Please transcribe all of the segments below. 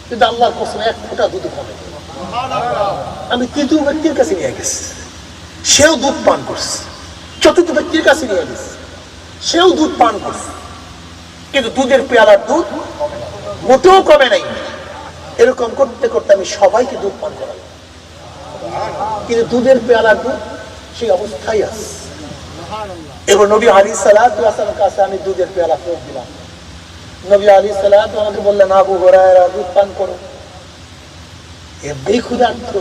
কিন্তু আল্লাহর কসম এক ফোঁটা দুধ কমে। আমি তৃতীয় ব্যক্তির কাছে নিয়ে গেছি, সেও দুধ পান করছে। চতুর্থ ব্যক্তির কাছে নিয়ে গেছি, সেও দুধ পান করছে, কিন্তু দুধের পেয়ালার দুধ মোটেও কমে নাই। এরকম করতে করতে আমি সবাইকে দুধ পান করাই, কিন্তু দুধের পেয়ালার দুধ সেই অবস্থায় আছে। এবার নবী আলাইহিস সালাতু ওয়াস সালামের কাছে আমি দুধের পেয়ালা ফেরত দিলাম। নবী আলাইহিস সালাতু আমাকে বললেন, আবু হুরায়রা দুধ পান করো। এমনি ক্ষুধার্ত,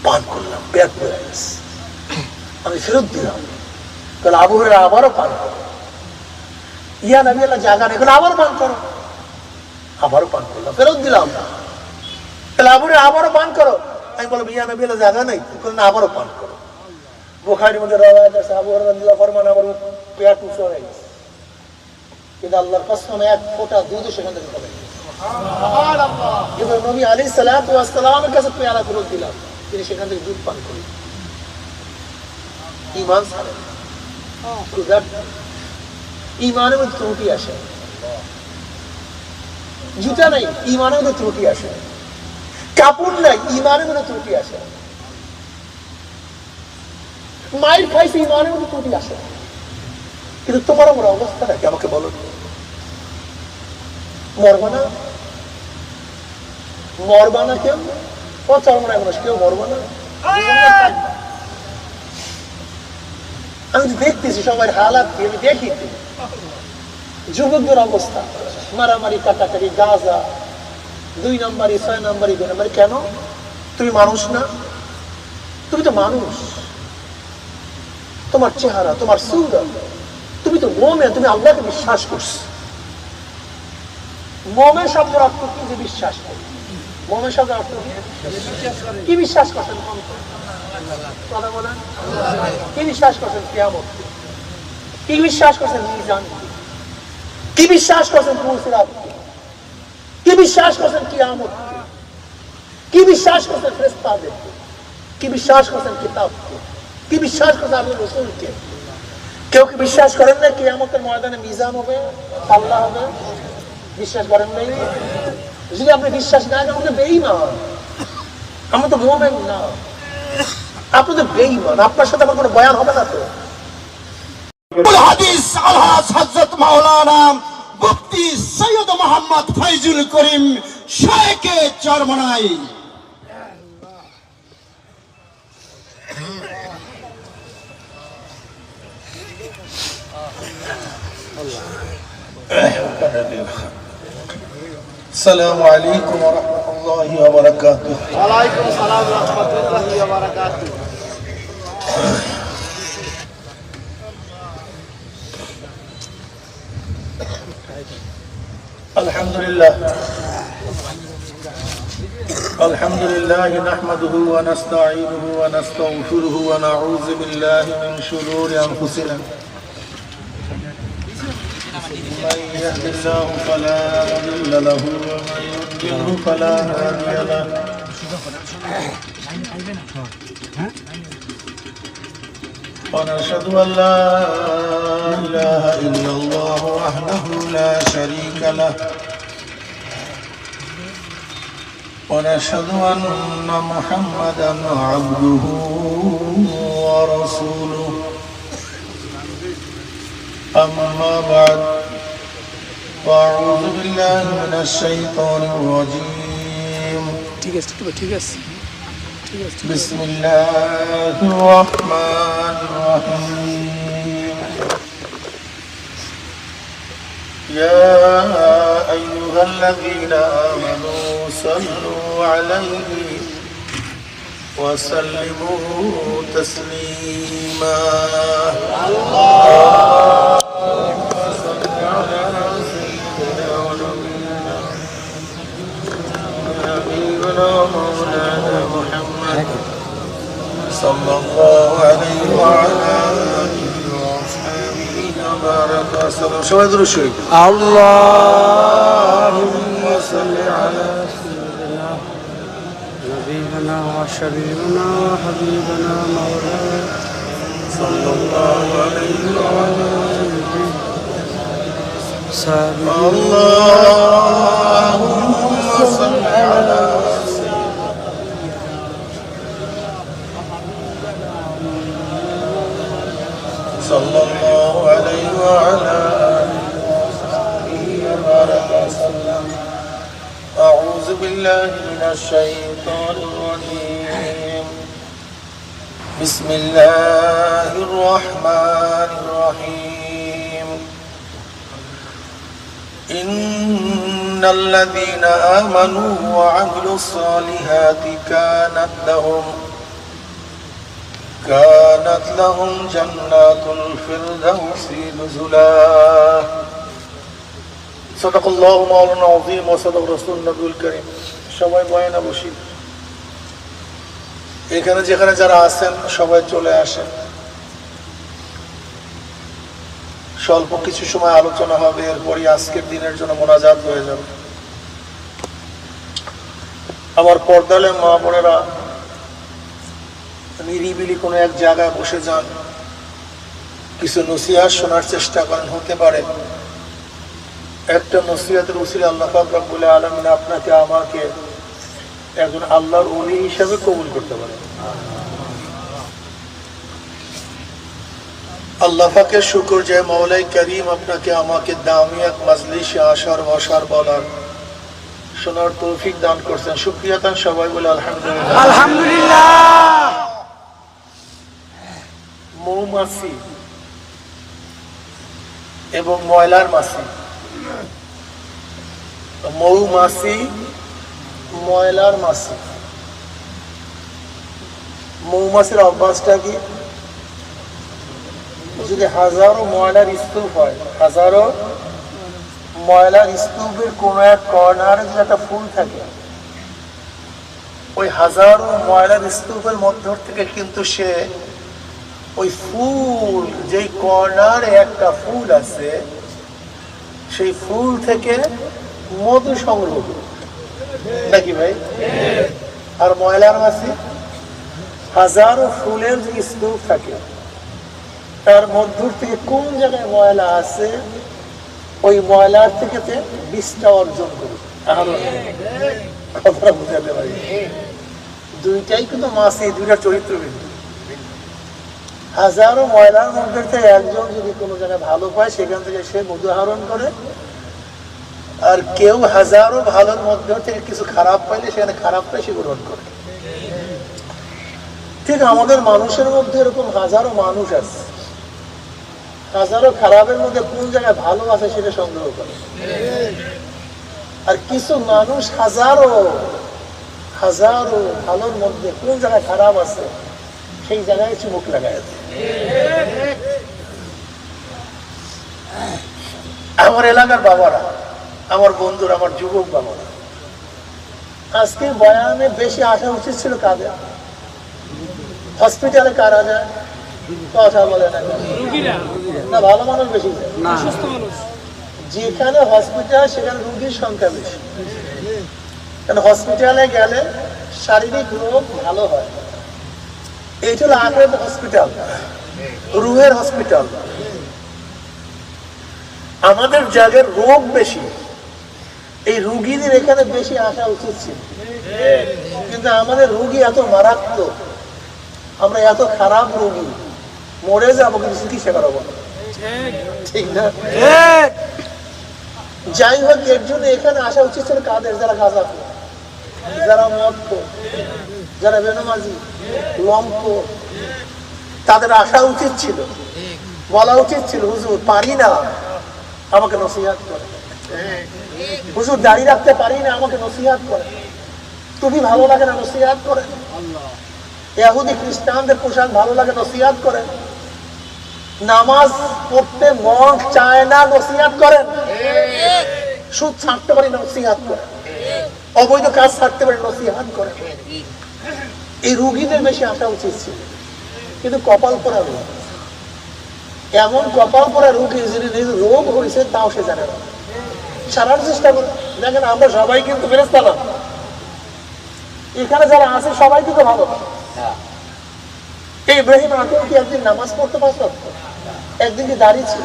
পান করলাম, পেট ভরে গেছে। আমি ফেরত দিলাম, তাহলে আবু হুরায়রা আবারও পান করো। ইয়া নবী আল্লাহ, জায়গা নেই, আবার পান করো। আবারও পান করলাম, ফেরত দিলাম। তাহলে আবু হুরায়রা আবারও পান করো। আমি বললাম, ইয়া নবী আল্লাহ, জায়গা নেই, না আবারও পান করো। বুখারীর মধ্যে রাওয়ায়াত আছে, আবু হুরায়রা রাদিয়াল্লাহু ফরমান, আমার পেট উঁচু হয়ে গেছে, কিন্তু আল্লাহর কসম এক ফোঁটা দুধ সেখান থেকে কমে। এবার নবী আলাইহিস সালাতু ওয়াস সালামের কাছে পেয়ালা ফেরত দিলাম, তিনি সেখান থেকে দুধ পান করলেন। ঈমান ছাড়েন, ঈমানের মধ্যে ত্রুটি আসে, জুতা নাই ঈমানের মধ্যে ত্রুটি আসে, কাপড় নাই ঈমানের মধ্যে ত্রুটি আসে, মাইর খাইছে ঈমানের মধ্যে ত্রুটি আসে। কিন্তু তোমার আমার অবস্থাটা কি আমাকে বলো? মরবা না? মরবা না কেউ? কেউ মরবা না? আমি তো দেখতেছি সবাই হালাত, আমি দেখি যুবকদের অবস্থা, মারামারি, কাটাকাটি, গাঁজা, 2 নম্বরই, 6 নম্বরই, 2 নম্বরই। কেন? তুমি মানুষ না? তুমি তো মানুষ, তোমার চেহারা, তোমার সুন্দর, তুমি তো মুমিন, তুমি আল্লাহকে বিশ্বাস করছো। মুমিন শব্দের অর্থ কি? যে বিশ্বাস করে। মুমিন শব্দের অর্থ কি? বিশ্বাস করছেন? কথা বলেন। কি বিশ্বাস করছেন? কিয়ামত। কি বিশ্বাস করছেন? মিজান। কি বিশ্বাস করছেন? পুরসিরাত। কি বিশ্বাস করছেন? কিয়ামত। কি বিশ্বাস করছেন? ফেরেশতাদের। কি বিশ্বাস করছেন? কিতাবকে। কি বিশ্বাস করছেন? আল্লাহর রাসূলকে। কেউ কি বিশ্বাস করেন না কিয়ামতের ময়দানে মিজান হবে, আল্লাহ হবে? বিশ্বাস করেন নাই? যদি আপনি বিশ্বাস না করেন, আপনি তো বেঈমান। আমরা তো মুমিন না, আপনি তো বেঈমান। আপনার সাথে আমার কোনো বয়ান হবে না তো। হাদিস আলহাজ হযরত মাওলানা মুফতি সৈয়দ মোহাম্মদ ফয়জুল করিম শাইখে চরমনাই। আসসালামু আলাইকুম ওয়া রাহমাতুল্লাহি ওয়া বারাকাতুহু। ওয়া আলাইকুম আসসালাম ওয়া রাহমাতুল্লাহি ওয়া বারাকাতুহু। আলহামদুলিল্লাহ আলহামদুলিল্লাহ নাহমাদুহু ওয়া নাস্তাঈনুহু ওয়া নাস্তাগফিরুহু ওয়া নাউযু বিল্লাহি মিন শুরুরি আনফুসিনা من يهد الله فلا مضل له ومن يضلل فلا هادي له ونشهد أن لا إله إلا الله وحده لا شريك له ونشهد أن محمدا عبده ورسوله أما بعد فأعوذ بالله من الشيطان الرجيم بسم الله الرحمن الرحيم يا أيها الذين آمنوا صلوا عليه وسلموا تسليما مولانا محمد صلى الله عليه وعلى آله وأصحابه وبارك وسلم. شوية درشوي. اللهم صل على سيدنا نبينا وشبيبنا وحبيبنا مولانا صلى الله عليه وعلى آله وصحبه. اللهم صل أعوذ بالله من الشيطان الرجيم بسم الله الرحمن الرحيم إن الذين آمنوا وعملوا الصالحات كانت لهم جنات الفردوس نزلا صدق الله مولانا العظيم وصدق رسول النبي الكريم সবাই বয়ানে বসি এখানে যেখানে যারা আছেন সবাই চলে আসেন স্বল্প কিছু সময় আলোচনা হবে এরপরই আজকের দিনের জন্য মোনাজাত হয়ে যাবে আমার পর্দালে মা বোনেরা নিরিবিলি কোনো এক জায়গায় বসে যান কিছু নসিহত শোনার চেষ্টা করেন হতে পারে একটা নসিহতের উসিলে আল্লাহ পাক রব্বুল আলামিন আপনাকে আমাকে একজন আল্লাহর ওলি হিসেবে কবুল করতে পারে আল্লাহ পাকের শুকর যে মওলাই করিম আপনাকে আমাকে দামি এক মাজলিসে আসার বসার বলার শোনার তৌফিক দান করছেন শুকরিয়া তান সবাই বলে আলহামদুলিল্লাহ আলহামদুলিল্লাহ। মৌমাছি এবং ময়লার মাছি মৌমাছি ময়লার মাছি মৌমাছির অভ্যাসটা কি যদি হাজারো ময়লার স্তূপ হয় হাজারো ময়লার স্তূপের কোন এক কর্নারে যদি একটা ফুল থাকে ওই হাজারো ময়লার স্তূপের মধ্য থেকে কিন্তু সে ওই ফুল যেই কর্নারে একটা ফুল আছে সেই ফুল থেকে মধু সংগ্রহ করে নাকি ভাই আর ময়লার মাছি হাজারো ফুলের যে স্তূপ থাকে তার মধ্য থেকে কোন জায়গায় ময়লা আছে ওই ময়লার থেকে বিষটা অর্জন করে কথা বুঝাতে পারি দুইটাই কিন্তু মাছি দুইটা চরিত্র বিন্দু হাজারো ময়লার মধ্যে থেকে একজন যদি কোনো জায়গায় ভালো পায় সেখান থেকে সে মধু আহরণ করে আর কেউ হাজারো ভালোর মধ্যে থেকে কিছু খারাপ পাইলে সেখানে খারাপটাই সে গ্রহণ করে ঠিক আমাদের মানুষের মধ্যে এরকম হাজারো মানুষ আছে হাজারো খারাপের মধ্যে কোন জায়গায় ভালো আছে সেটা সংগ্রহ করে আর কিছু মানুষ হাজারো হাজারো ভালোর মধ্যে কোন জায়গায় খারাপ আছে সেই জায়গায় চুমুক লাগায় আমার এলাকার বাবারা আমার বন্ধুরা আমার যুবক বাবারা আজকে বয়ানে বেশি আসা উচিত ছিল কাদের হসপিটালে কারা যায় কথা বলে না ভালো মানুষ বেশি যায় যেখানে হসপিটাল সেখানে রোগীর সংখ্যা বেশি কারণ হসপিটালে গেলে শারীরিক রোগ ভালো হয় এইটা হলো আখেরাতের হসপিটাল রুহের হসপিটাল আমাদের জায়গার রোগ বেশি এই রুগীদের এখানে বেশি আসা উচিত ছিল কিন্তু আমাদের রুগী এত মারাত্মক আমরা এত খারাপ রোগী মরে যাবো কিন্তু চিকিৎসা করাবো না ঠিক না যাই হোক এর জন্য এখানে আসা উচিত ছিল কাদের যারা গাঁজা যারা মদ যারা বেনমাজি লম্প তাদের আসা উচিত ছিল বলা উচিত ছিল হুজুর পারি না আমাকে নসিহত করে হুজুর দাড়ি রাখতে পারি না আমাকে নসিহত করে তুমি ভালো লাগে না নসিহত করে ইহুদি খ্রিস্টানদের পোশাক ভালো লাগে নসিহত করেন নামাজ পড়তে মন চায় না নসিহত করেন সুদ ছাড়তে পারি নসিহত করেন অবৈধ কাজ ছাড়তে পারি নসিহত করেন এই রোগীদের বেশি আসা উচিত ছিল কিন্তু কপাল পরা রোগ এমন কপাল পরা রোগী যিনি রোগ হয়েছে তাও সে জানে না সারার চেষ্টা করে দেখেন আমরা সবাই কিন্তু ফেরেশতা না এখানে যারা আছে সবাই কিন্তু ভালো এই ইব্রাহিম আদম কি একদিন নামাজ পড়তে পারত একদিন কি দাঁড়িয়ে ছিল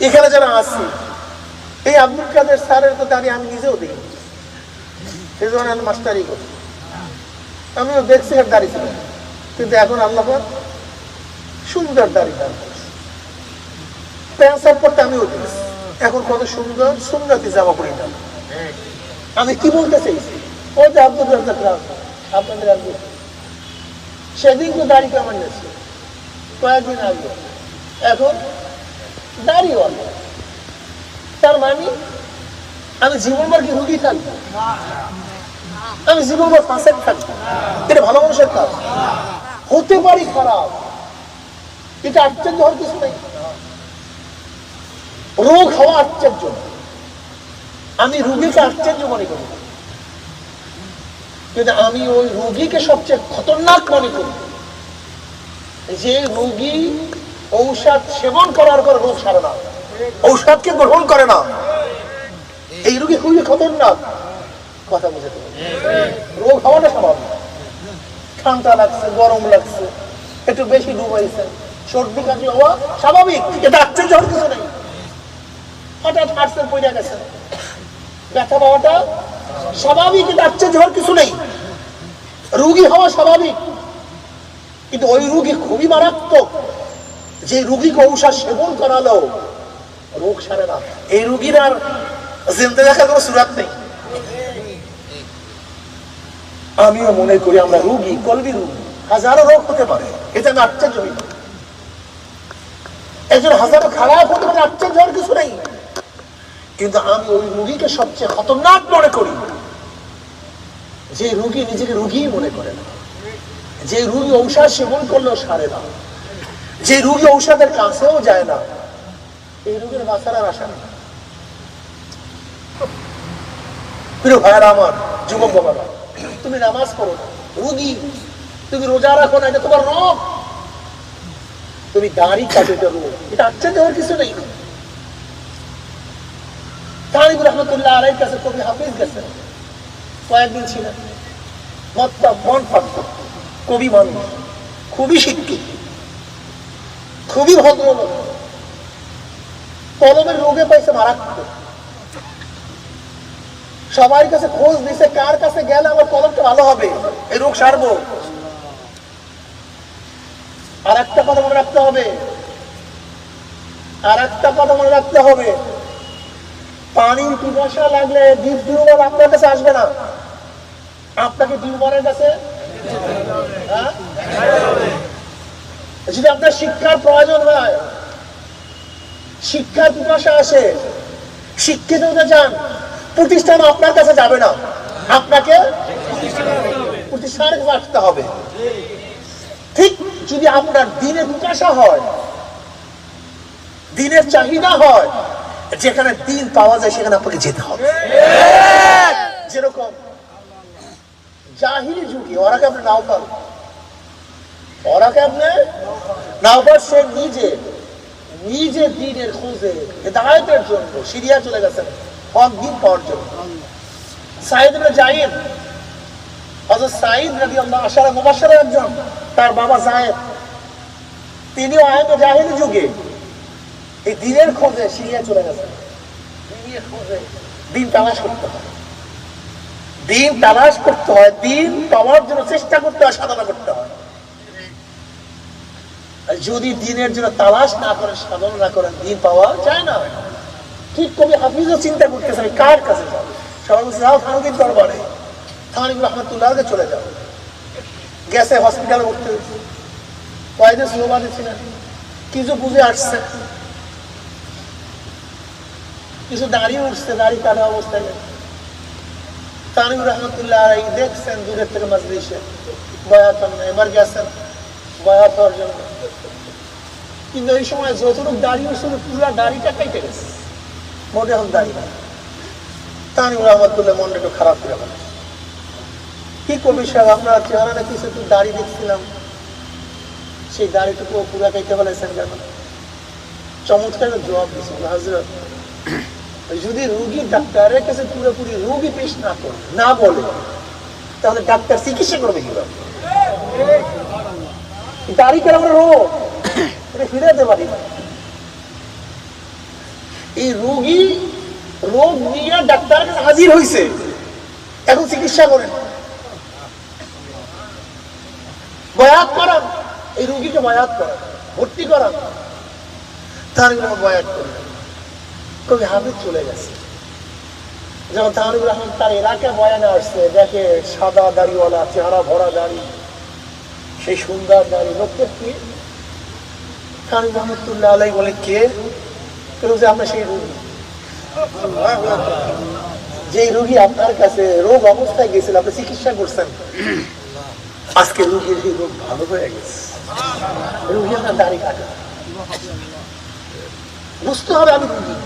এখানে যারা আছে এই আব্দুল কাদের স্যারের তো দাঁড়িয়ে আমি নিজেও দেখি এই জন্য আমি মাস্টারি করি আমিও দেখছি আর দাঁড়িয়ে ছিল কিন্তু এখন আল্লাহ সুন্দর দাঁড়িয়ে প্যান্ট শার্ট পরতে আমিও দেখছি এখন কত সুন্দর সুন্দর জামা পরি না আমি কি বলতে চাইছি, ও যে আব্দুর রাজ্জাক রাও, আপনাদের আব্দুল, সেদিন তো দাড়ি কেমন গেছে কয়েকদিন আগে, এখন দাড়ি বলে। তার মানে আমি জীবনভর কি রুগী থাকবো? আমি জীবনভর ফাঁসেক থাকবো? এটা ভালো মানুষের কাজ? হতে পারি খারাপ, এটা আশ্চর্য হওয়ার কিছু নেই। রোগ হওয়া আশ্চর্য, আমি রুগীকে আশ্চর্য মনে করি, কিন্তু আমি ওই রোগীকে সবচেয়ে খতরনাক মনে করি যে রোগী ঔষধ সেবন করার পর রোগ সারে না, ঔষধকে গ্রহণ করে না। এই রোগী খুবই খতরনাক। কথা বুঝতে হবে, রোগ হওয়াটা স্বাভাবিক। ঠান্ডা লাগছে, গরম লাগছে, একটু বেশি ডুবাইছে, সর্দি কাশি হওয়া স্বাভাবিক, এটা আশ্চর্য হওয়ার কিছু নেই। হঠাৎ হাঁটছে পড়ে গেছে, ব্যথা পাওয়াটা স্বাভাবিক, এটা আশ্চর্য হওয়ার কিছু নেই। রোগী হওয়া স্বাভাবিক, কিন্তু ওই রোগী খুবই মারাত্মক যে রোগীকে ঔষধ সেবন করালো রোগ সারে না। এই রোগীর আর জিন্দা দেখার কোনো সুরাত নেই। আমিও মনে করি আমরা রোগী, কলবি রোগী, হাজারো রোগ হতে পারে, এটা আমি আশ্চর্য হই। একজন হাজারো খারাপ হতে পারে, আশ্চর্য হওয়ার কিছু নেই, কিন্তু আমি ওই রোগীকে সবচেয়ে খতরনাক মনে করি যে রোগী নিজেকে রোগী মনে করে না, যে রোগী ঔষধ সেবন করলেও সারে না, যে রোগী ঔষধের কাছেও যায় না, এই রোগীর বাঁচার আর আশা নেই। প্রিয় ভাইয়েরা আমার, যুবক বাবারা, তুমি নামাজ পড়ো না, রোগী। তুমি রোজা রাখো না, এটা তোমার রোগ। তুমি দাড়ি কাটো, এটা রোগ, এটা আশ্চর্য হওয়ার কিছু নেই। তারিক রহমতুল্লাহ আলাইহির কাছে কবি হাফিজ গেছেন, কয়েকদিন ছিলেন। মন পাত্র কবি মানুষ, খুবই শিক্ষিত, খুবই ভদ্রলোক, কলমের রোগে পাইছে মারাত্মক। সবার কাছে খোঁজ দিছে, কার কাছে গেলে আমার কলমটা ভালো হবে, এই রোগ সারবো। আর একটা কথা মনে রাখতে হবে, আর একটা কথা মনে রাখতে হবে, পানির পিপাসা লাগলে ডিপ টিউবওয়েল আপনার কাছে আসবে না, আপনাকে টিউবওয়েলের কাছে। যদি আপনার শিক্ষার প্রয়োজন হয়, শিক্ষার পিপাসা আসে, শিক্ষিত হতে চান, প্রতিষ্ঠান আপনার কাছে যাবে না, আপনাকে প্রতিষ্ঠানের কাছে আসতে হবে। ঠিক যদি আপনার দিনের পিপাসা হয়, দিনের চাহিদা হয়, যেখানে দিন পাওয়া যায় সেখানে আপনাকে যেতে হবে। যেরকম জাহিলি যুগে ওরা কেমন নাওফাল, ওরা কেমন নাওফাল, সে নিজে দিনের খোঁজে হেদায়েতের জন্য সিরিয়া চলে গেছেন হক দিন পাওয়ার জন্য। সাইদ ইবনে জায়েদ, হযরত সাইদ রাদিয়াল্লাহু আশারা মুবাশশারের একজন, তার বাবা জায়েদ, তিনিও আয়াতে জাহিলি যুগে এই দিনের খোঁজে সিরিয়া চলে গেছেন। দিনের খোঁজে দিন তালাশ করতে হয়, দিন তালাশ করতে হয়, দিন পাওয়ার জন্য চেষ্টা করতে হয়, সাধনা করতে হয়। যদি দিনের জন্য তালাশ না করেন, সাধনা না করেন, দিন পাওয়া যায় না। ঠিক কবি হাফিজও চিন্তা করতেছেন কার কাছে যাবে। সবাই বলছে যাও থানবীর দরবারে, থানবীর রহমতুল্লাহকে চলে যাও। গেছে হসপিটালে উঠতে, কয়েকদিন স্লোবাদে ছিলেন, কিছু বুঝে আসছে, কিছু দাঁড়িয়ে উঠছে, দাঁড়িয়ে কাটা অবস্থায় তানবীর রহমতুল্লাহ দেখছেন দূরের থেকে মাজলিসে বয়াত, এবার গেছেন বয়াত হওয়ার জন্য, কিন্তু এই সময় যতটুকু দাঁড়িয়ে ছিল পুরা দাড়িটা কেটে গেছে, মোটে এখন দাঁড়িয়ে নাই। তানবীর রহমতুল্লাহ মনটা একটু খারাপ করে গেল, কি কবি সাহেব আপনার চেহারা না কিছু একটু দাড়ি দেখছিলাম, সেই দাড়িটুকু পুরা কেটে ফেলেছেন কেন? চমৎকার জবাব দিচ্ছিল, হযরত যদি রোগী ডাক্তারের কাছে পুরোপুরি রোগী পেশ না করে, না বলে, তাহলে ডাক্তার চিকিৎসা করবে কিভাবে? দাড়িকে আমরা রোগ এটা ফিরাতে পারি না। এই রোগী রোগ নিয়ে ডাক্তারের কাছে হাজির হয়েছে, এখন চিকিৎসা করেন, বয়াত করান, এই রোগীকে বয়াত করান, ভর্তি করান, তার বয়াত করেন। কবি হাফিজ চলে গেছে, যখন তাহরিক রহমান তার এলাকায় বয়ানে আসছে, দেখে সাদা দাড়িওয়ালা, চেহারা ভরা দাড়ি, সেই সুন্দর দাড়ি, লোকটা কি? তাহরিক রহমতুল্লাহ আলাইহি বলে, কে? যে আমরা সেই রোগী, যে রোগী আপনার কাছে রোগ অবস্থায় গেছিল, আপনি চিকিৎসা করছেন, আজকে রোগীর সেই রোগ ভালো হয়ে গেছে। রোগী আপনার দাড়ি কাটা, বুঝতে হবে আমি রোগী,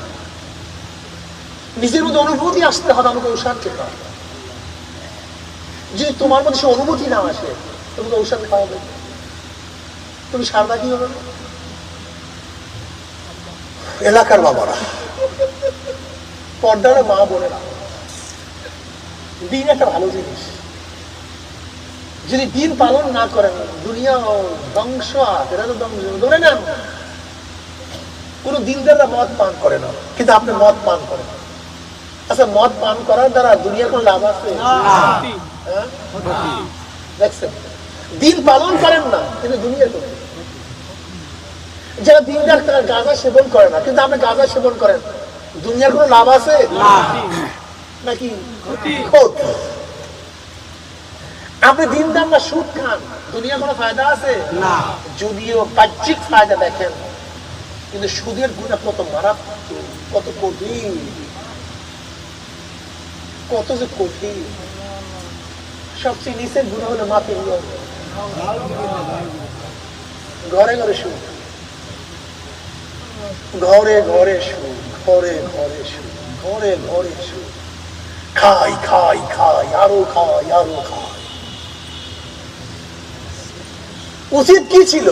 নিজের মধ্যে অনুভূতি আসতে হবে, আমাকে ঔষধ খেতে হবে। যদি তোমার মধ্যে সে অনুভূতি না আসে, তোমাকে ঔষধ খাওয়াবে, তুমি সারদা কি হবে? এলাকার বাবারা, পর্দার মা বোনেরা, দিন একটা ভালো জিনিস, যদি দিন পালন না করেন দুনিয়া ধ্বংস, এরা তো ধ্বংস। ধরে নেন কোন দিনদাররা মদ পান করে না, কিন্তু আপনি মদ পান করেন। আচ্ছা, মদ পান করার দ্বারা দুনিয়ার কোন লাভ আছে? হ্যাঁ? দেখছেন, দিন পালন করেন না কিন্তু দুনিয়ার কোন, যারা দিনদার তারা গাঁজা সেবন করে না, কিন্তু আপনি গাঁজা সেবন করেন, দুনিয়ার কোন লাভ আছে নাকি ক্ষতি? আপনি দিনদার না সুদ খান, দুনিয়ার কোনো ফায়দা আছে না, যদিও বাহ্যিক ফায়দা দেখেন, কিন্তু সুদের গুণা কত মারাত্মক, কত কঠিন, কত যে কঠিন। সবচেয়ে নিচের গুণা হলো মাপের নিয়ম। ঘরে ঘরে সুদ, ঘরে ঘরে সুদ, ঘরে ঘরে সুদ, ঘরে ঘরে সুদ, খাই খাই খাই, আরো খাই আরো খাই। উচিত কি ছিল?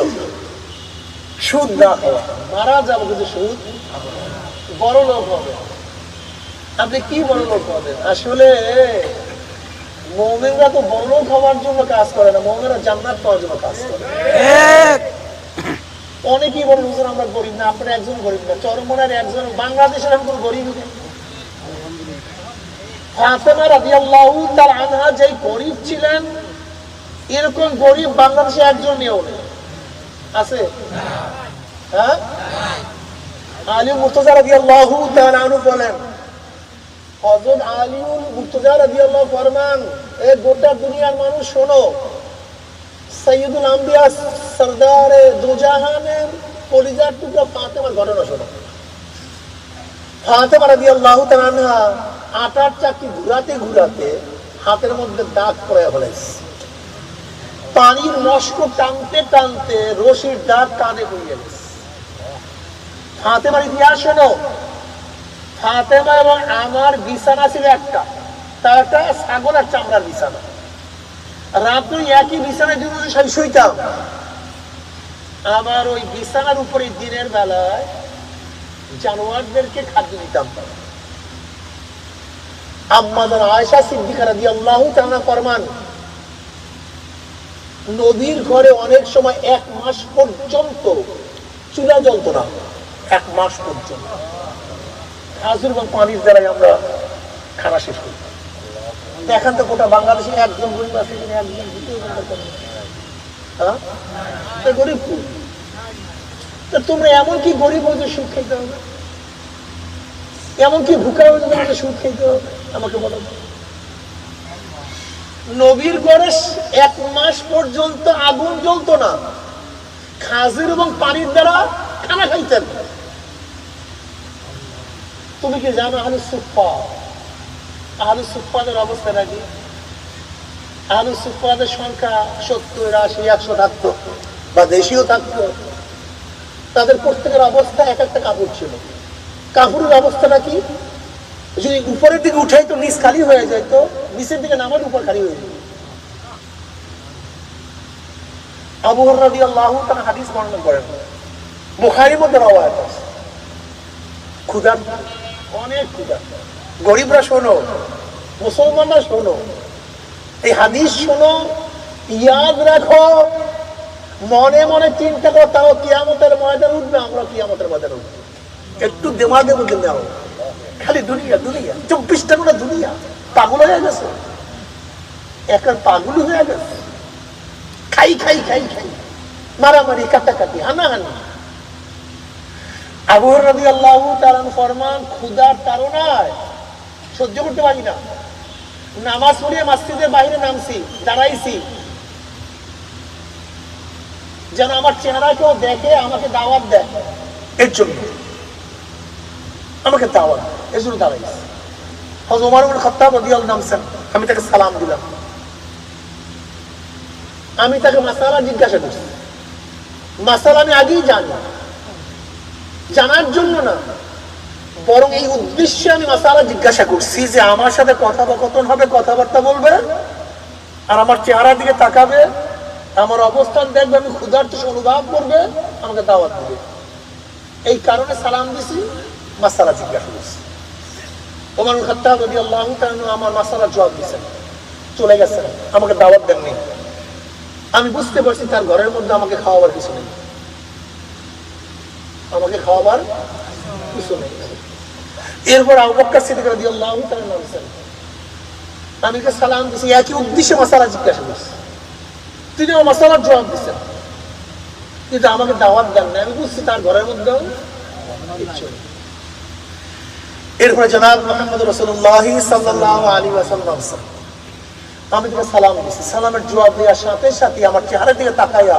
সুদ না খাওয়া, মারা যাবো কিন্তু সুদ, বড় লোক হবে। আপনি কি বড় লোক হবেন? আসলে মুমিনরা তো বড় লোক হওয়ার জন্য কাজ করে না, মুমিনরা জান্নাত পাওয়ার জন্য কাজ করে। অনেকেই বলে হুজুর আমরা গরিব না, আপনার একজন গরিব না, চরমনার একজন, বাংলাদেশের একজন গরিব। ফাতেমা রাদিয়াল্লাহু তাআলা আনহা যেই গরিব ছিলেন, এরকম গরিব বাংলাদেশে একজন নেই আছে? হ্যাঁ, আলী মুর্তজা রাদিয়াল্লাহু তাআলা আনহু বলেন, হযরত আলী মুর্তজা রাদিয়াল্লাহু ফরমান, এই গোটা দুনিয়ার মানুষ শোনো, সাইয়্যিদুল আম্বিয়া সরদারে দু জাহানের কলিজার টুকরা ফাতেমার ঘটনা শোনো। ফাতেমা রাদিয়াল্লাহু তাআলা আনহা আটার চাকি ঘুরাতে ঘুরাতে হাতের মধ্যে দাগ পড়ে ফেলেছে, পানির মস্ক টানতে টানতে রশির দাগ কানে পড়ে গেছে। ফাতেমার ইতিহাস শোনো, ফাতেমা এবং আমার বিছানা ছিল একটা, তার একটা ছাগলের চামড়ার বিছানা, রাত্রে একই বিছানায় দুজন শুইতাম। আবার ওই বিছানার উপরে দিনের বেলায় জানোয়ারদেরকে খাদ্য দিতাম। আম্মাজান আয়েশা সিদ্দিকা রাদিয়াল্লাহু তাআলা ফরমান, নবীর ঘরে অনেক সময় 1 মাস পর্যন্ত চুলা জ্বলত না, 1 মাস পর্যন্ত খাজুর এবং পানির দ্বারাই আমরা খানা শেষ করি। দেখেন তো গোটা বাংলাদেশে একজন গরিব আছে, একজন গরিব। তোমরা এমন কি গরিব হয়েছে সুদ খাইতে হবে? এমন কি ভুকা হয়েছে তোমাকে সুদ খাইতে হবে? আমাকে বলো। নবীর ঘরে 1 মাস পর্যন্ত আগুন জ্বলতো না, খাজুর এবং পানির দ্বারা খানা খাইতেন। তুমি কি জানো আহলুস সুফফা, আহলুস সুফফাদের অবস্থা নাকি? আহলুস সুফফাদের সংখ্যা 70, 80, 100 থাকতো, বা দেশীয় থাকতো। তাদের প্রত্যেকের অবস্থা এক একটা কাপড় ছিল। কাপড়ের অবস্থাটা কি? যদি উপরের দিকে উঠাই তো নিচ খালি হয়ে যেত, নিচের দিকে নামার উপর খালি হয়ে যেত। আবু হুরায়রা রাদিয়াল্লাহু তাআলা হাদিস বর্ণনা করেন, বুখারীর মধ্যে রওয়ায়াত আছে, ক্ষুধা, অনেক ক্ষুধা। গরিবরা শোনো, মুসলমানরা শোনো, এই হাদিস শোনো, ইয়াদ রাখো, মনে মনে চিন্তা করো, তাও কিয়ামতের ময়দানে উঠবে, আমরা কিয়ামতের ময়দানে উঠবো। একটু দেমাগের মধ্যে নাও, খালি দুনিয়া দুনিয়া, 24টা করে দুনিয়া। পাগল হয়ে গেছে, একটা পাগল হয়ে গেছে, খাই খাই খাই খাই, মারামারি, কাটাকাটি, হানাহানি। আবু হুরায়রা রাদিয়াল্লাহু তাআলা ফরমান, ক্ষুধার তাড়নায় সহ্য করতে পারি না। নামাজ পড়িয়ে মসজিদের বাইরে নামছি, দাঁড়াইছি, যেন আমার চেহারা কেউ দেখে আমাকে দাওয়াত দেয়, এর জন্য আমাকে দাওয়াত, এর জন্য দাঁড়াইছি। হযরত ওমর ইবনে খাত্তাব রাদিয়াল্লাহু আনহু নামছেন, আমি তাকে সালাম দিলাম। আমি তাকে মাসালা জিজ্ঞাসা করছি, মাসালা আমি আগেই জানি, জানার জন্য না, বরং এই উদ্দেশ্যে আমি মাসালা জিজ্ঞাসা করছি যে আমার সাথে কথোপকথন হবে, কথাবার্তা বলবে, আর আমার চেহারার দিকে তাকাবে, আমার অবস্থান দেখবে, আমি ক্ষুধার্ত অনুভব করবে, আমাকে দাওয়াত দিবে। এই কারণে সালাম দিছি, মাসালা জিজ্ঞাসা করছি। ওমর ইবনে খাত্তাব রাদিয়াল্লাহু তাআলা আমার মাসালার জবাব দিয়েছেন, চলে গেছেন, আমাকে দাওয়াত দেননি। আমি বুঝতে পারছি তার ঘরের মধ্যে আমাকে খাওয়াবার কিছু নেই, আমাকে খাওয়াবার কিছু নেই। এরপর আবু বকর সিদ্দিক রাদিয়াল্লাহু তাআলা নামছেন, আমি কে সালাম দিছি, একই উদ্দেশ্যে মাসালা জিজ্ঞাসা করছি, তিনি আমার মাসালার জবাব দিচ্ছেন, কিন্তু আমাকে দাওয়াত দেন না। আমি বুঝছি তার ঘরের মধ্যেও কিচ্ছু নেই। এরপরে জনাব মুহাম্মদ রাসূলুল্লাহ সাল্লাল্লাহু আলাইহি ওয়াসাল্লাম, আমি তাকে সালাম দিছি, সালামের জবাব দেওয়ার সাথে সাথে আমার চেহারার দিকে তাকাইয়া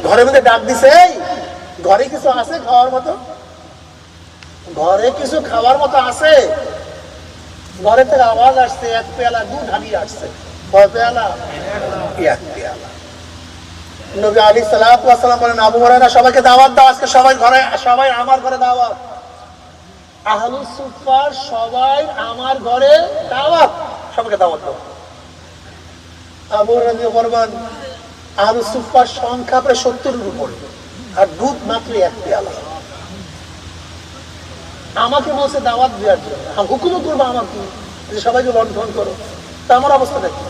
ঘরের মধ্যে ডাক দিছে, এই ঘরে কিছু আছে খাওয়ার মতো? ঘরে কিছু খাওয়ার মতো আছে? ঘরে থেকে আওয়াজ আসছে, এক পেয়ালা দুধ হারিয়ে আসছে। কয় পেয়ালা? এক পেয়ালা। নবী আলাইহিস সালাতু ওয়াস সালাম বলেন, আবু হুরায়রা সবাইকে দাওয়াত দাও, আজকে সবাই ঘরে, সবাই আমার ঘরে দাওয়াত। আহলুস সুফফার সবাই আমার ঘরে দাওয়াত, সবাইকে দাওয়াত দাও। আবু হুরায়রা বলবেন, আহলুস সুফফার সংখ্যা প্রায় 70-এর উপরে, আর দুধ মাত্র এক পেয়ালা। আমাকে বলছে দাওয়াত দেওয়ার জন্য, হুকুমও করবো আমাকে যে সবাইকে বন্টন করো। তা আমার অবস্থাটা কি?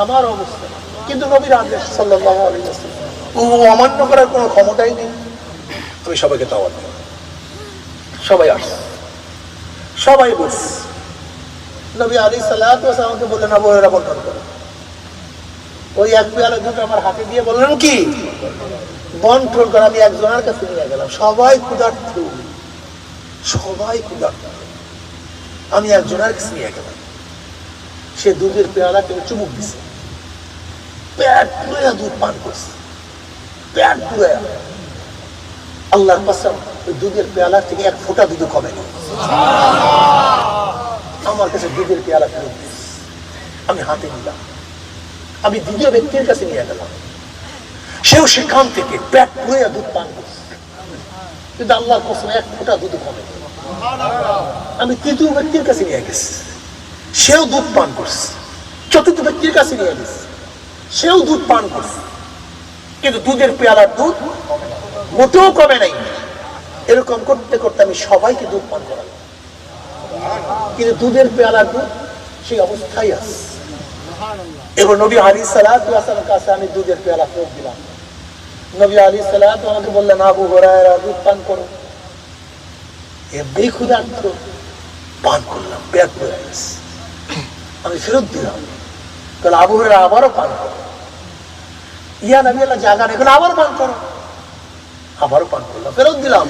আমার অবস্থা কিন্তু নবীর আদেশ সাল্লাল্লাহু আলাইহি ওয়াসাল্লাম, ও অমান্য করার কোনো ক্ষমতাই নেই। আমি সবাইকে দাওয়াত দেব, সবাই আসে, সবাই বস। নবী আলাইহিস সালাতু ওয়াস সালাম আমাকে বললেন, আবু হুরায়রা বন্টন করো। ওই এক পেয়ালা দুধ আমার হাতে দিয়ে বললেন কি বন্টন করে। আমি একজনের কাছে নিয়ে গেলাম, সবাই ক্ষুধার্ত, সবাই ক্ষুধার্ত। আমি একজনের কাছে নিয়ে গেলাম, সে দুধের পেয়ালা কেউ চুমুক দিছে, পেট পুরে দুধ পান করছে, পেট পুরে। আল্লাহর কসম, ওই দুধের পেয়ালা থেকে এক ফোঁটা দুধ কমে নি। আমার কাছে দুধের পেয়ালা ফেরত দিচ্ছে, আমি হাতে নিলাম, আমি দ্বিতীয় ব্যক্তির কাছে নিয়ে গেলাম, সেও সেখান থেকে পেট পুরে দুধ পান করছে, কিন্তু আল্লাহর কসম এক ফোঁটা দুধ কমে নি। আমি তৃতীয় ব্যক্তির কাছে নিয়ে গেছি, সেও দুধ পান করছে। চতুর্থ ব্যক্তির কাছে নিয়ে গেছি, সেও দুধ পান করছে, কিন্তু দুধের পেয়ালার দুধ মোটেও কমে নাই। এরকম করতে করতে আমি সবাইকে দুধ পান করালাম, কিন্তু দুধের পেয়ালার দুধ সেই অবস্থায় আছে। এবার নবী আলাইহিস সালাতু ওয়াস সালামের কাছে আমি দুধের পেয়ালা ফেরত দিলাম। নবী আলাইহিস সালাতু আমাকে বললেন, আবু হুরায়রা দুধ পান করো। এমনি ক্ষুধার্ত, পান করলাম, পেট ভরে গেছে। আমি ফেরত দিলাম। তাহলে আবু হুরায়রা আবারও পান করো। ইয়া নবী আল্লাহ, জায়গা নেই, আবার পান করো। আবারও পান করলাম, ফেরত দিলাম।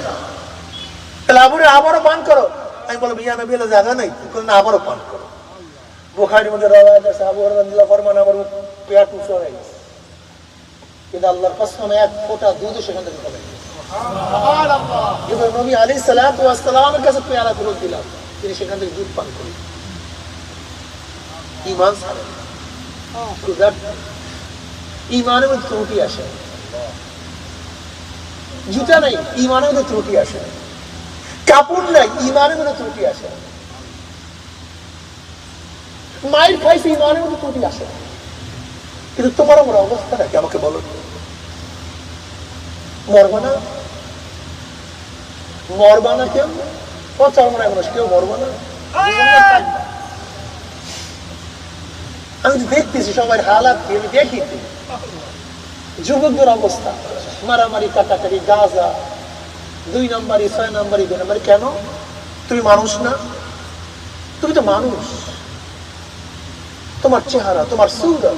তাহলে আবু হুরায়রা আবারও পান করো। আমি বললাম, ইয়া নবী আল্লাহ, জায়গা নেই, না আবারও পান করো। বুখারীর মধ্যে রাওয়ায়াত আছে, আবু হুরায়রা রাদিয়াল্লাহু ফরমান, আমার পেট উঁচু হয়ে গেছে, কিন্তু আল্লাহর কসম এক ফোঁটা দুধ সেখান থেকে কমে গেছে। সুবহানাল্লাহ। এবার নবী আলাইহিস সালাতু ওয়াস সালামের কাছে পেয়ালা ফেরত দিলাম, তিনি সেখান থেকে দুধ পান করেন। ঈমান ছাড়া ঈমানের মধ্যে ত্রুটি আসে, জুতা নাই ঈমানের মধ্যে ত্রুটি আসে, কাপড় নাই ঈমানের মধ্যে ত্রুটি আসে, মায়ের খাইছে ঈমানের মধ্যে ত্রুটি আসে। কিন্তু তোমার আমার অবস্থাটা কি আমাকে বলো? মরবানা, মরবানা কেউ চরমনায় মানুষ, কেউ মরবানা। আমি দেখতেছি সবাই হালাত, আমি দেখি যুবকদের অবস্থা, মারামারি, কাটাকাটি, গাঁজা, 2 নম্বরই, 6 নম্বরই, 2 নম্বরই। কেন? তুমি মানুষ না? তুমি তো মানুষ, তোমার চেহারা, তোমার সুন্দর,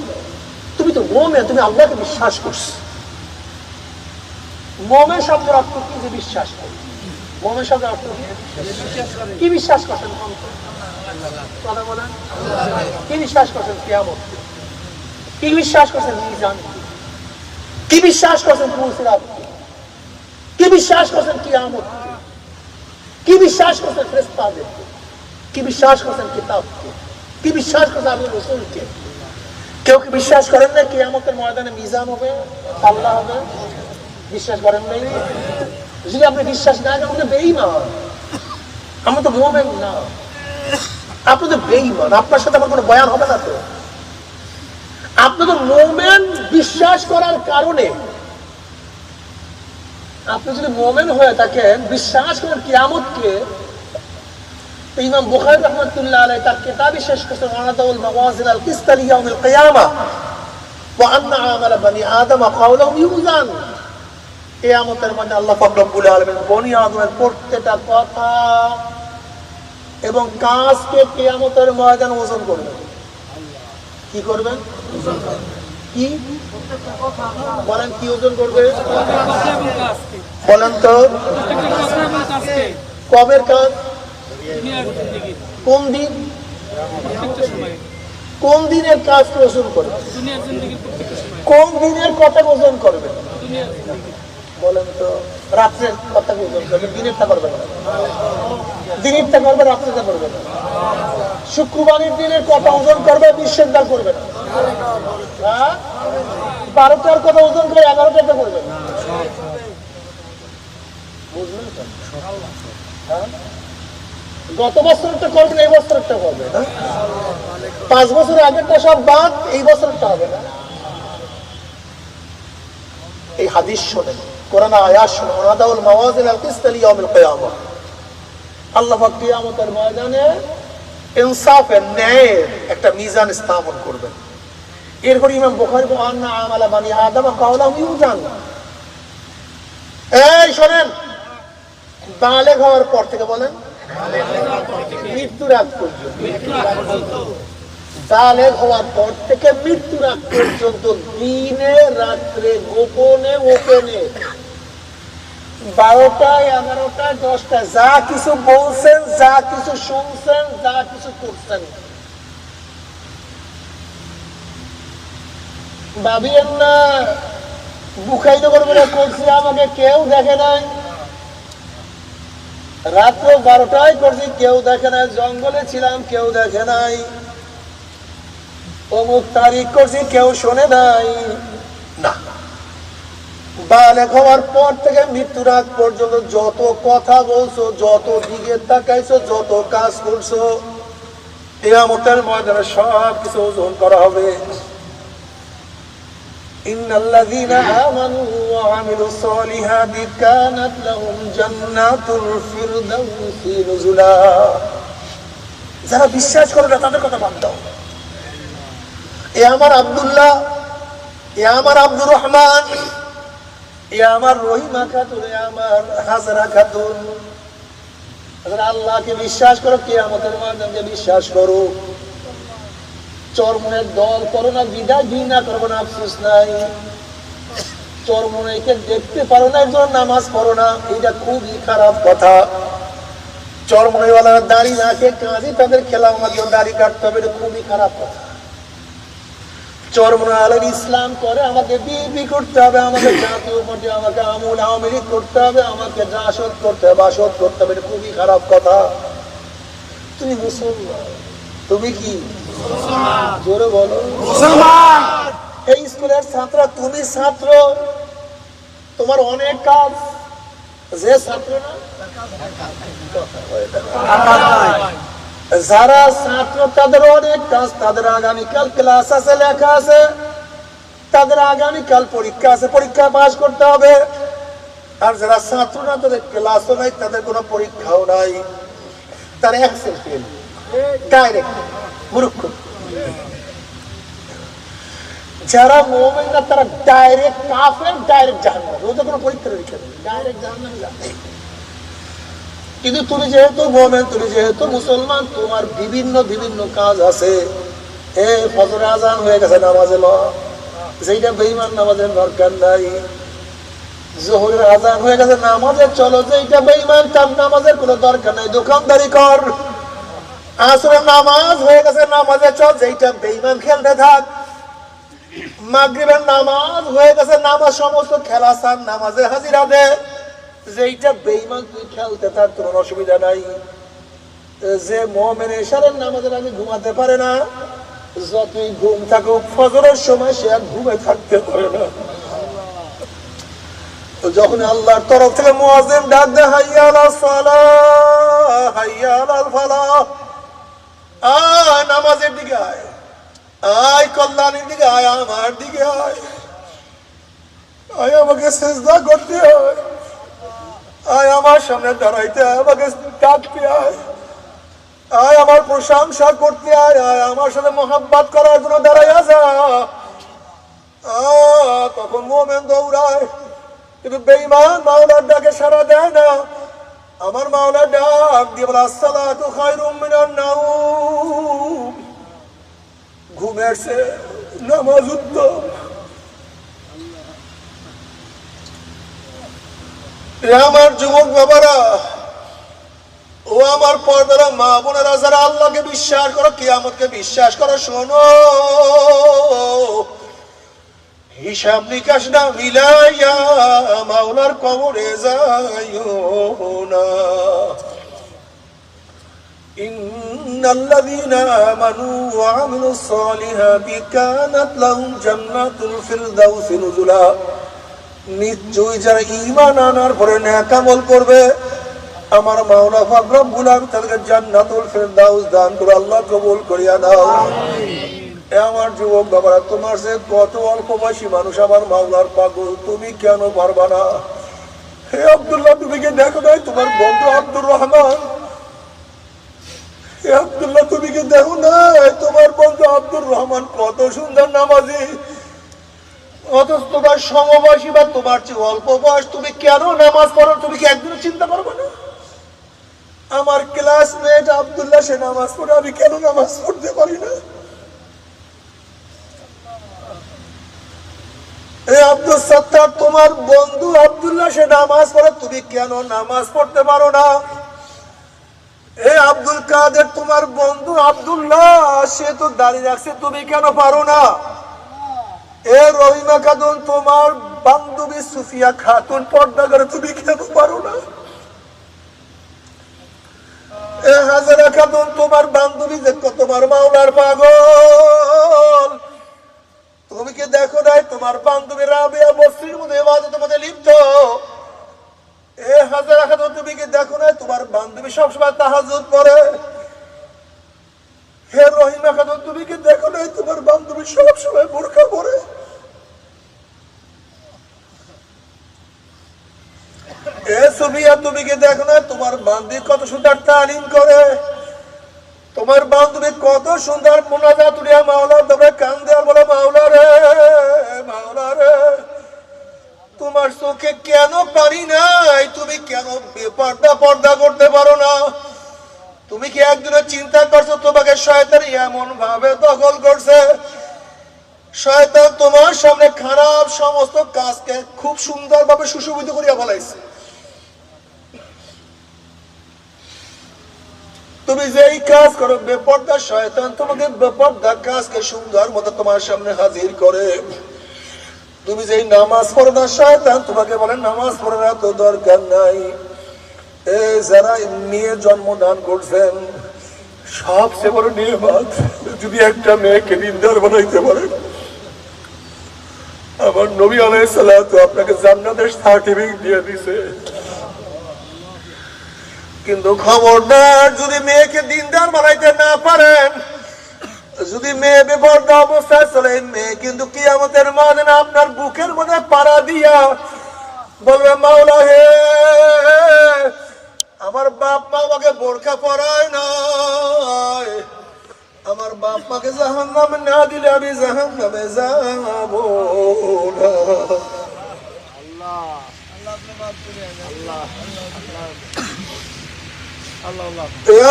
তুমি তো মুমিন, তুমি আল্লাহকে বিশ্বাস করছো। মুমিন শব্দের অর্থ কি? যে বিশ্বাস করে। মুমিন শব্দের অর্থ কি বিশ্বাস করছেন? কথা বলেন। কি বিশ্বাস করছেন? কিয়ামত। কি বিশ্বাস করছেন? মিজান। কি বিশ্বাস করছেন? পুলসিরাত। কি বিশ্বাস করছেন? কিয়ামত। কি বিশ্বাস করছেন? ফেরেশতাদের। কি বিশ্বাস করছেন? কিতাবকে। কি বিশ্বাস করছেন? আল্লাহর রাসূলকে। কেউ কি বিশ্বাস করেন না কিয়ামতের ময়দানে মিজান হবে, আল্লাহ হবে? বিশ্বাস করেন নাই? যদি আপনি বিশ্বাস না করেন আপনি বেঈমান। আমরা তো মুমিন না, আপনি তো বেঈমান। আপনার সাথে আমার কোনো বয়ান হবে না তো। আপনি তো মুমিন বিশ্বাস করার কারণে, আপনি যদি মুমিন হয়ে থাকেন, বিশ্বাস করেন কিয়ামতকে, ইমাম বুখারী রাহমাতুল্লাহ আলাইহি তার কিতাবে শেষ করেছেন ওয়ানাদাউল মাওয়াজিন আল কিসত লিয়াউমিল কিয়ামা ওয়া আন্না আমালা বনি আদম কাওলাহুম ইউজান। কিয়ামতের মধ্যে আল্লাহ পাক রব্বুল আলামিন বনি আদমের প্রত্যেকটা কথা এবং কাজকে কিয়ামতের ময়দানে ওজন করবেন। কি করবেন? কি বলেন? কি ওজন করবে? বলেন তো। কবের কাজ? কোন দিন? কোন দিনের কাজ ওজন করবে? কোন দিনের কথা ওজন করবে? বলেন তো। রাত্রের কথা ওজন করবে, দিনেরটা করবে না। দিনেরটা করবে, রাত্রেরটা করবে না। শুক্রবারের দিনের কথা ওজন করবে, বিশ্বেরটা করবে না। 12টার কথা ওজন করে 11টাটা করবে না। বুঝলেন তো? গত বছরটা করবেন, এই বছরটা করবে না। 5 বছর আগেরটা সব বাদ, এই বছরটা হবে না। এই হাদিস শোনেন, কোরআন আয়াত শোনেন, ওয়ানাদাউল মাওয়াজিন আল কিসত লিয়াউমিল কিয়ামা। আল্লাহ পাক কিয়ামতের ময়দানে ইনসাফের, ন্যায়ের একটা মিজান স্থাপন করবেন। এরপর ইমাম বুখারী ওয়া আন্না আমালা বনি আদম কাওলাহুম ইউজান। এই শোনেন, বালেগ হওয়ার পর থেকে, বলেন, মৃত্যুর আগ পর্যন্ত, বালেগ হওয়ার পর থেকে মৃত্যুর আগ পর্যন্ত, দিনে রাত্রে, গোপনে ওপেনে, 12টায় 11টায় 10টায় যা কিছু বলছেন, যা কিছু শুনছেন, যা কিছু করছেন, ভাবিয়েন না বুখাইতে করবে না করছি, আমাকে কেউ দেখে নাই। রাত্র 12টায় করছি, কেউ দেখে নাই। জঙ্গলে ছিলাম, কেউ দেখে নাই। অমুক তারিখ করছি, কেউ শোনে নাই। না, বালেগ হওয়ার পর থেকে মৃত্যুর আগ পর্যন্ত যত কথা বলছো, যত দিকে তাকাইছো, যত কাজ করছো, কিয়ামতের ময়দানে সব কিছু ওজন করা হবে। ইন্নাল্লাযীনা আমানু ওয়া আমিলুস সালিহাতি কানাত লাহুম জান্নাতুল ফিরদাউসি নুজুলা। যারা বিশ্বাস করে না তাদের কথা বাদ দাও। এ আমার আব্দুল্লাহ, এ আমার আব্দুর রহমান, এ আমার রহিমা খাতুন, এ আমার হাজরা খাতুন, আল্লাহকে বিশ্বাস করো, কিয়ামতের ময়দানকে বিশ্বাস করো। চরমনের দল করো না, বিদায় ঘৃণা করবো না, আফসোস নাই। চরমনাইকে দেখতে পারো না, একজন নামাজ পড়ো না, এটা খুবই খারাপ কথা। চরমনাইওয়ালারা দাড়ি রাখে, কাজে তাদের খেলা, আমাদের দাড়ি কাটতে হবে, এটা খুবই খারাপ কথা। চরমনাইওয়ালারা ইসলাম করে, আমাকে বিএপি করতে হবে, আমাকে জাতীয় পার্টি, আমাকে আমল আওয়ামী লীগ করতে হবে, আমাকে জাসদ করতে হবে, বাসদ করতে হবে, এটা খুবই খারাপ কথা। তুমি মুসলমান, তুমি কি জোরে বলো? মুসলমান। এই স্কুলের ছাত্র, তুমি ছাত্র, তোমার অনেক কাজ। যে ছাত্র না, যারা ছাত্র তাদের অনেক কাজ, তাদের আগামীকাল ক্লাস আছে, লেখা আছে, তাদের আগামীকাল পরীক্ষা আছে, পরীক্ষা পাস করতে হবে। আর যারা ছাত্র না, তাদের ক্লাসও নাই, তাদের কোনো পরীক্ষাও নাই, তার এক্সেল ফেল, ডাইরেক্ট মূর্খ। যারা মুমিন না, তারা ডাইরেক্ট কাফের, ডাইরেক্ট জাহান্নাম, ওদের কোনো পরীক্ষা নিরীক্ষা নেই, ডাইরেক্ট জাহান্নামে যাবে। কিন্তু তুমি যেহেতু মুমিন, তুমি যেহেতু মুসলমান, তোমার বিভিন্ন বিভিন্ন কাজ আছে। ফজর আজান হয়ে গেছে, নামাজে ল, যেটা বেঈমান নামাজের দরকার নাই। জোহরের আজান হয়ে গেছে, নামাজে চলো, যে এটা বেঈমান তার নামাজের কোনো দরকার নাই, দোকানদারি কর। আসরের নামাজ হয়ে গেছে, নামাজে চল, যেটা বেঈমান খেলতে থাক। মাগরিবের নামাজ হয়ে গেছে, নামাজ সমস্ত খেলা সার, নামাজে হাজিরা দে, যেটা বেঈমান তুই খেলতে থাক, তোমার অসুবিধা নাই। যে মুমিন এশারের নামাজের আগে ঘুমাতে পারে না, যতই ঘুম থাকুক ফজরের সময় সে আর ঘুমে থাকতে পারে না। যখন আল্লাহর তরফ থেকে মুয়াজ্জিন ডাক দেয়, হাইয়া আলাস সালাহ, হাইয়া আলাল ফালাহ, আয় নামাজের দিকে আয়, আয় কল্যাণের দিকে আয়, আমার দিকে আয়, আয় আমাকে সিজদা করতে হয়, আয় আমার সামনে দাঁড়াইতে হয়, আমাকে ডাকতে আয়, আয় আমার প্রশংসা করতে আয়, আয় আমার সাথে মোহাব্বত করার জন্য দাঁড়াইয়া যা। তখন মুমিন দৌড়ায়, কিন্তু বেঈমান মাওলার ডাকে সাড়া দেয় না। আমার মাওলা ডাক দিয়ে বলে, আসসালাতু খায়রুম মিনান নাওম, ঘুমের চেয়ে নামাজ উত্তম। আমার যুবক বাবারা, ও আমার পর্দারা মা বোনেরা, যারা আল্লাহকে বিশ্বাস করো, কিয়ামতকে বিশ্বাস করো, শোনো, হিসাব নিকাশ না মিলাইয়া মাওলার কবরে যাইও না। ইন্নাল্লাযীনা আমানু ওয়া আমিলুস সালিহাতি কানাত লাহুম জান্নাতুল ফিরদাউসি নুজুলা, নিশ্চয়ই যারা ঈমান আনার পরে নেক আমল করবে, আমার মাওলা পাক রব্বুল আলামিন তাদেরকে জান্নাতুল ফিরদাউস দান করে। আল্লাহ কবুল করিয়া দাও। আমার যুবক বাবারা, তোমার যে কত অল্প বয়সী মানুষ আমার মাওলার পাগল, তুমি কেন পারবা না? হে আব্দুল্লাহ, তুমি কি দেখো নাই তোমার বন্ধু আব্দুর রহমান? হে আব্দুল্লাহ, তুমি কি দেখো নাই তোমার বন্ধু আব্দুর রহমান কত সুন্দর নামাজি? অথচ তোমার সমবয়সী বা তোমার চেয়ে অল্প বয়স, তুমি কেন নামাজ পড়ো? তুমি কি একদিন চিন্তা করবে না? আমার ক্লাসমেট আব্দুল্লাহ, সে নামাজ পড়ে, আমি কেন নামাজ পড়তে পারি না? আব্দুল সত্তার, তোমার বন্ধু আব্দুল্লাহ, সে নামাজ পড়ে, তুমি কেন নামাজ পড়তে পারো না? আব্দুল কাদের, তোমার বন্ধু আব্দুল্লাহ, সে তো দাঁড়িয়ে রাখছে, তুমি কেন পারো না? রহিমা খাতুন, তোমার বান্ধবী সুফিয়া খাতুন পর্দা করে, তুমি কেন পারো না? হাজারা খাতুন, তোমার বান্ধবী, যে তোমার মাওলার পাগল, তুমি কি দেখো নাই তোমার বান্ধবী রাবিয়া মসজিদের মধ্যে ইবাদতের মধ্যে লিপ্ত? হাজারা খাতুন, তুমি কি দেখো নাই তোমার বান্ধবী সবসময় তাহাজ্জুদ পড়ে? হে রহিমা খাতুন, তুমি কি দেখো নাই তোমার বান্ধবী সবসময় বোরকা পরে? সুফিয়া, তুমি কি দেখো না তোমার বান্ধবী কত সুন্দর তালিম করে? তোমার বান্ধবী কত সুন্দর মুনাজাত উড়িয়া মাওলার দরবারে কান্দে আর বলে, মাওলা রে, মাওলা রে, তোমার চোখে কেন পানি নাই? তুমি কেন বেপর্দা পর্দা করতে পারো না? তুমি কি একদিনও চিন্তা করছো তোমাকে শয়তান এমন ভাবে দখল করছে? শয়তান তোমার সামনে খারাপ সমস্ত কাজকে খুব সুন্দরভাবে সুশোভিত করিয়া বলাইছে। তুমি যেই কাজ করো বেপর্দা, শয়তান তোমাকে বেপর্দা কাজকে সুন্দর মতো তোমার সামনে হাজির করে। তুমি যেই নামাজ পড়ো না, শয়তান তোমাকে বলে নামাজ পড়ার এত দরকার নাই। যারা মেয়ে জন্মদান করছেন, সবচেয়ে বড় নিয়ামত যদি একটা মেয়েকে দিনদার বানাইতে পারেন। আমার নবী আলাইহিস সালাতু আপনাকে জান্নাতের সার্টিফিকেট দিয়ে দিছে। কিন্তু খবরদার, যদি মেয়েকে দিনদার বানাইতে না পারেন, যদি মেয়ে বেপরদা অবস্থায় চলে, মেয়ে কিন্তু কিয়ামতের মাঠে আপনার বুকের মধ্যে পাড়া দিয়া বলবে, মাওলা হে, আমার বাপ মা আমাকে বোরকা পরায় নাই, আমার বাপ মাকে জাহান্নামে না দিলে আমি জাহান্নামে যাব না।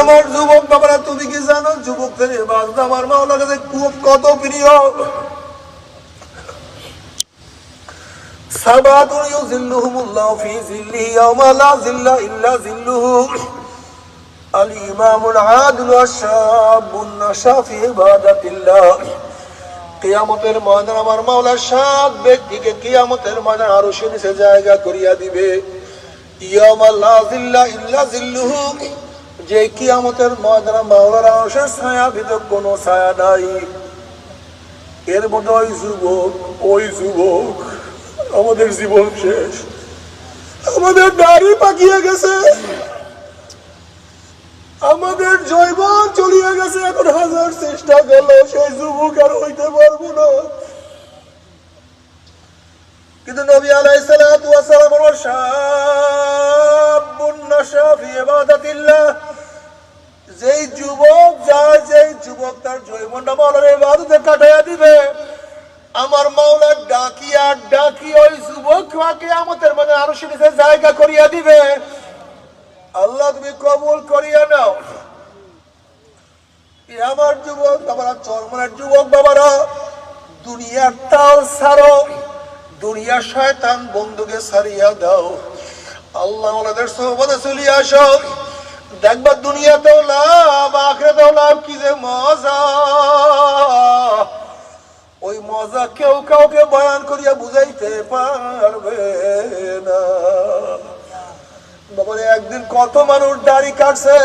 আমার যুবক বাবারা, তুমি কি জানো যুবকদের ইবাদত আমার মাওলার কাছে খুব কত প্রিয়? সাবাতুন ইউযিল্লুহুমুল্লাহু ফি যিল্লিহি ইয়াওমা লা যিল্লা ইল্লা যিল্লুহু আল ইমামুল আদিলু আশ-শাবুন নাশা ফি ইবাদাতিল্লাহ। কিয়ামতের ময়দানে আমার মাওলা সাত ব্যক্তিকে কিয়ামতের ময়দানে আরশের নিচে জায়গা করিয়া দিবে। ইয়াওমা লা যিল্লা ইল্লা যিল্লুহু, যে কিয়ামতের ময়দানে মাওলার আরশের ছায়া ভিতর কোনো ছায়া নাই। এর মধ্যে ওই যুবক আমাদের জীবন শেষ, আমাদের দাড়ি পাকিয়ে গেছে, আমাদের জৈবন চলিয়ে গেছে, এখন হাজার চেষ্টা করলো সেই যুবক আর হইতে পারবো না। কিন্তু নবী আলাইহিস সালাতু ওয়াস সালাম বলেন শাবুন নাশা ফি ইবাদাতিল্লাহ, যেই যুবক তার জৈবনটা মাওলার ইবাদতে কাটাইয়া দিবে, আমার মাওলা ডাকি ওই যুবককে আমাদের মধ্যে আরশের নিচে জায়গা করিয়া দিবে। আল্লাহ তুমি কবুল করিয়া নাও। আমার যুবক বাবারা, চরমনের যুবক বাবারা, দুনিয়ার তাল ছাড়ো, দুনিয়ার শয়তান বন্ধুকে ছাড়িয়া দাও, আল্লাহ ওয়ালাদের সোহবতে চলে আসো। দেখবা দুনিয়াতেও লাভ, আখিরাতেও লাভ, কি যে মজা। ওই মজা কেউ কাউকে বয়ান করিয়া বুঝাইতে পারবে না। বাবারে, একদিন কত মানুষ দাড়ি কাটছে,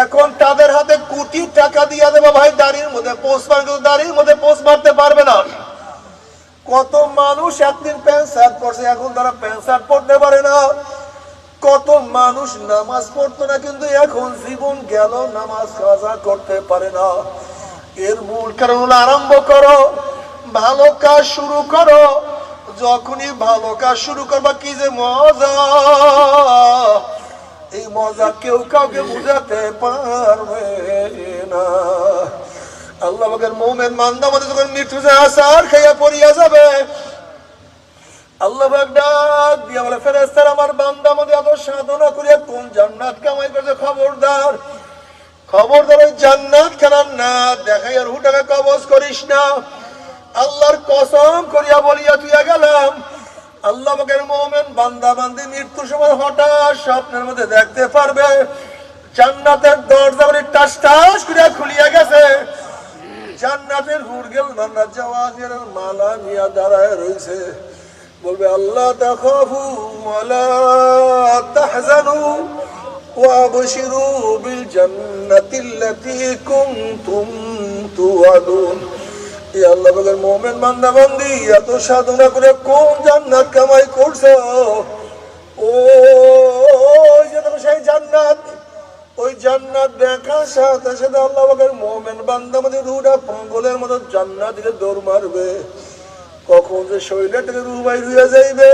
এখন তাদের হাতে কোটি টাকা দিয়া দেবে ভাই দাড়ির মধ্যে পোস্ট মার, কিন্তু দাড়ির মধ্যে পোস্ট মারতে পারবে না। কত মানুষ একদিন প্যান্ট শার্ট পরছে, এখন তারা প্যান্ট শার্ট পরতে পারে না। কত মানুষ নামাজ পড়তো না, কিন্তু এখন জীবন গেল নামাজ কাজা করতে পারে না। এর মূল কারণ হলো আরম্ভ করো, ভালো কাজ শুরু করো। যখনই ভালো কাজ শুরু করবা কি যে মজা, এই মজা কেউ কাউকে বুঝাতে পারবে না। আল্লাহ পাকের মুমিন বান্দা মধ্যে যখন মৃত্যু আসার খাইয়া পড়িয়া যাবে, আল্লাহ পাক ডাক দিয়া বলে ফেরেশতারা, আমার বান্দা মধ্যে এত সাধনা করিয়া কোন জান্নাত কামাই করছে, খবরদার ওই জান্নাত খানার না দেখাইয়া রুহটাকে কবজ করিস না। আল্লাহর কসম করিয়া বলিয়া তুইয়া গেলাম, আল্লাহ পাকের মুমিন বান্দা বান্দি মৃত্যুর সময় হঠাৎ স্বপ্নের মধ্যে দেখতে পারবে জান্নাতের দরজা বলে টাস টাস করিয়া খুলিয়া গেছে, জান্নাতের হুরগেল জান্নাত জাওয়াহিরের মালা নিয়া দাঁড়ায় রইছে। বলবে আল্লাহ তাখাফু ওয়ালা তাহজানু ওয়াবশিরু বিল জান্নাতিল্লাতী কুনতুম তুআদুন। এই আল্লাহ পাকের মুমিন বান্দা বান্দি এত সাধনা করে কোন জান্নাত কামাই করছো, ওই যে দেখো সেই জান্নাত, ওই জান্নাত দেখার সাথে সাথে আল্লাহ পাকের মুমিন বান্দা বান্দি রুহটা পাগলের মতো জান্নাত দিকে দৌড় মারবে। কখন যে শরীরে থেকে রুহ বাইর হইয়া যাইবে,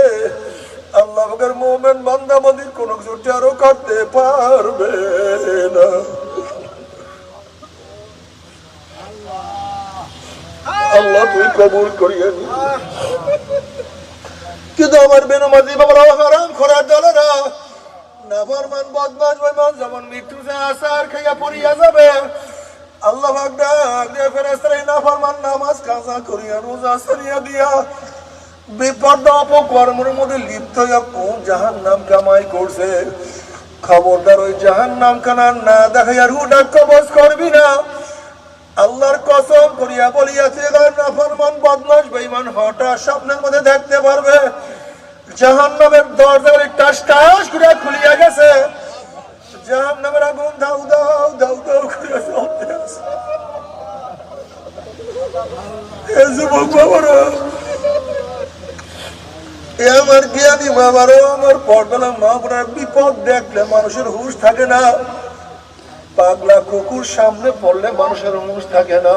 আল্লাহ পাকের মুমিন বান্দা বান্দির কোনো কিছু টেরও করতে পারবে না। আল্লাহ তুই কবুল করিয়া নি। কিন্তু আমার বেনমাজি বাবারা, হারাম খোরার দলেরা, নাফরমান বদমাশ বেঈমান যখন মৃত্যু আসার খাইয়া পড়িয়া যাবে, আল্লাহ পাক ডাক দিয়া ফেরেশতারা নাফরমান নামাজ কাজা করিয়া রোজা ছাড়িয়া দিয়া বিপর্দা অপকর্মের মধ্যে লিপ্ত হইয়া কোন জাহান্নাম কামাই করছে, খবরদার ওই জাহান্নাম খানা না দেখাইয়া রুহটা কবজ করবি না। আল্লাহর কসম করিয়া বলিয়াছে, নাফরমান বদমাশ বেঈমান হঠাৎ স্বপ্নের মধ্যে দেখতে পারবে জাহান্নামের দরজা টাস টাস করে খুলিয়া গেছে, জাহান্নামের আগুন দাউ দাউ দাউ দাউ করে জ্বলতে আছে। এ যুবক বাবারা, এ আমার জ্ঞানী বাবারা, আমার পর্দালা মা বোনেরা, বিপদ দেখলে মানুষের হুঁশ থাকে না। পাগলা কুকুর সামনে পড়লে মানুষের হুঁশ থাকে না,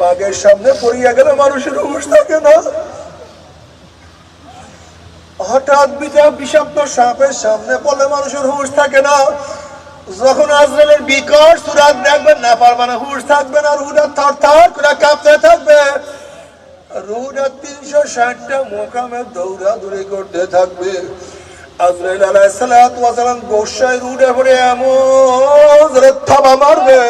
বাঘের সামনে পড়িয়া গেলে মানুষের হুঁশ থাকে না। হঠাৎ বিষাক্ত সাপের সামনে পড়লে মানুষের হুঁশ থাকে না। যখন আজরাইলের বিকট সুরাত দেখবেন না পারবেন, হুঁশ থাকবে না, রুহটা থরথর করে কাঁপতে থাকবে, রুহটা 360টা মোকামে দৌড়াদৌড়ি করতে থাকবে। আজরাইল আলাইহিস সালাতু ওয়াস সালাম গোসায় রুহে পড়ে এমন জোরে থাবা মারবে,